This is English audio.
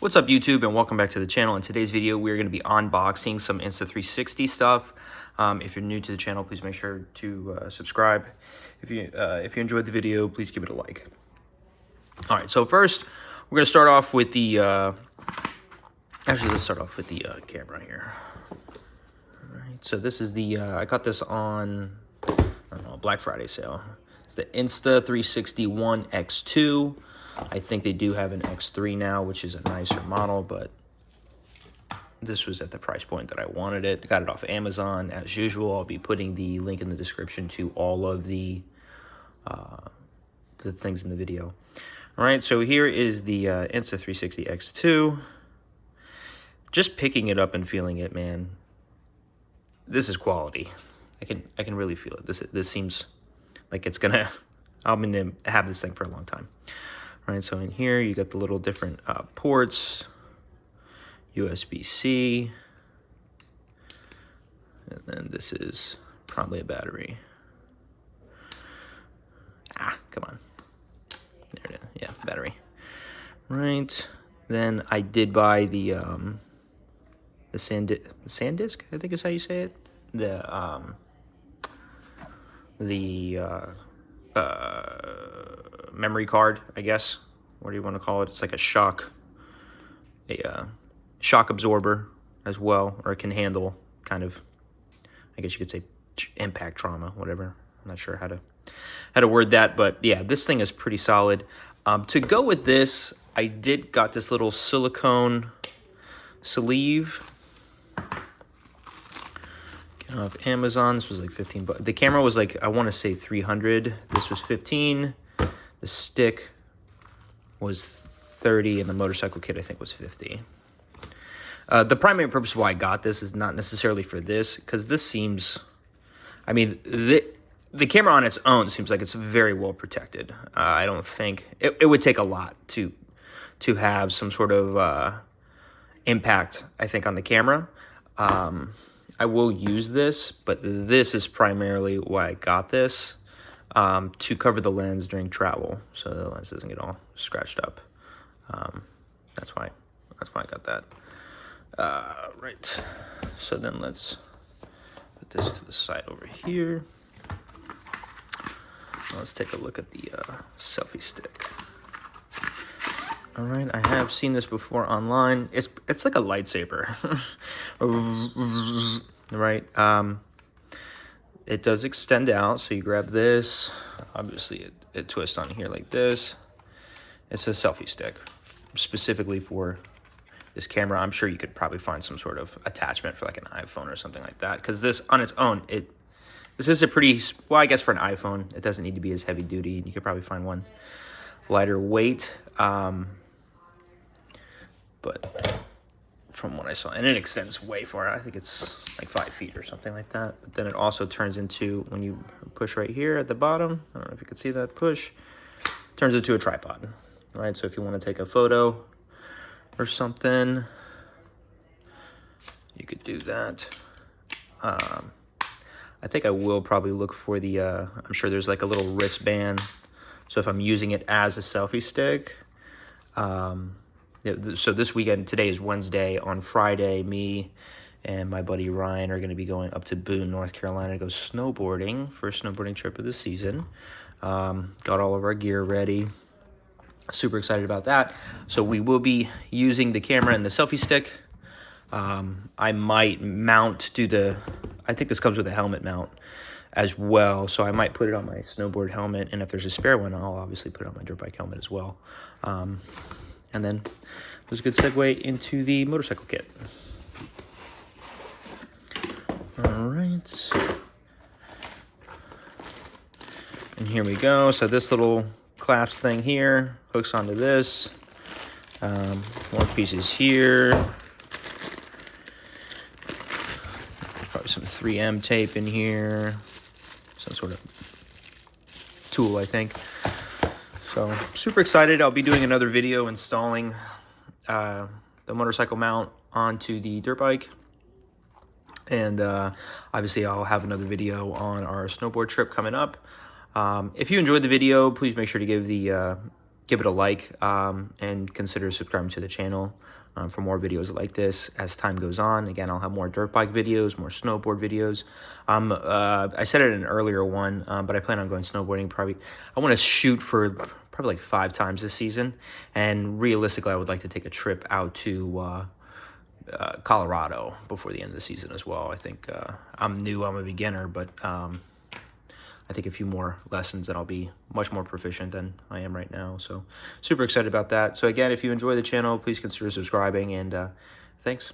What's up YouTube, and welcome back to the channel. In today's video we're going to be unboxing some Insta360 stuff. If you're new to the channel, please make sure to subscribe. If you enjoyed the video, please give it a like. Alright, so first we're going to start off with the actually let's start off with the camera here. Alright, so this is the I got this on, I don't know, Black Friday sale. It's the Insta360 One X2. I think they do have an X3 now, which is a nicer model, but this was at the price point that I wanted it. Got it off Amazon. As usual, I'll be putting the link in the description to all of the things in the video. All right, so here is the Insta360 X2. Just picking it up and feeling it, man. This is quality. I can really feel it. This seems like it's gonna. I'm gonna have this thing for a long time. All right, so in here you got the little different ports, USB-C, and then this is probably a battery. Come on. There it is. Yeah, battery. Right. Then I did buy the SanDisk, I think is how you say it. The memory card, I guess. What do you want to call it? It's like a shock absorber as well, or it can handle kind of, I guess you could say, impact trauma, whatever. I'm not sure how to word that, but yeah, this thing is pretty solid. To go with this, I got this little silicone sleeve. Get off Amazon. This was like 15 bucks. The camera was like, I want to say 300. This was 15. The stick was 30, and the motorcycle kit I think was 50. The primary purpose why I got this is not necessarily for this, because this seems, I mean, the camera on its own seems like it's very well protected. I don't think it would take a lot to have some sort of impact, I think, on the camera. I will use this, but this is primarily why I got this, to cover the lens during travel, so the lens doesn't get all scratched up. That's why I got that. Right. So then let's put this to the side over here. Let's take a look at the Selfie-Stick. All right, I have seen this before online. It's like a lightsaber, right? It does extend out, so you grab this. Obviously, it twists on here like this. It's a Selfie-Stick, specifically for this camera. I'm sure you could probably find some sort of attachment for like an iPhone or something like that, because this on its own, this is a pretty, well, I guess for an iPhone, it doesn't need to be as heavy duty. You could probably find one lighter weight. But from what I saw, and it extends way far. I think it's like 5 feet or something like that. But then it also turns into, when you push right here at the bottom, I don't know if you can see that push, turns into a tripod, right? So if you want to take a photo or something, you could do that. I think I will probably look for the, I'm sure there's like a little wristband. So if I'm using it as a selfie stick, so this weekend, today is Wednesday, on Friday, me and my buddy Ryan are going to be going up to Boone, North Carolina to go snowboarding, first snowboarding trip of the season. Got all of our gear ready. Super excited about that. So we will be using the camera and the selfie stick. I might mount, I think this comes with a helmet mount as well, so I might put it on my snowboard helmet, and if there's a spare one, I'll obviously put it on my dirt bike helmet as well. And then it was a good segue into the motorcycle kit. All right. And here we go. So this little clasp thing here hooks onto this. More pieces here. Probably some 3M tape in here. Some sort of tool, I think. So super excited. I'll be doing another video installing the motorcycle mount onto the dirt bike. And obviously I'll have another video on our snowboard trip coming up. If you enjoyed the video, please make sure to give the give it a like, and consider subscribing to the channel for more videos like this as time goes on. Again, I'll have more dirt bike videos, more snowboard videos. I said it in an earlier one, but I plan on going snowboarding probably. I want to shoot for probably like 5 times this season, and realistically, I would like to take a trip out to Colorado before the end of the season as well. I think I'm a beginner, but I think a few more lessons and I'll be much more proficient than I am right now. So super excited about that. So again, if you enjoy the channel, please consider subscribing, and thanks.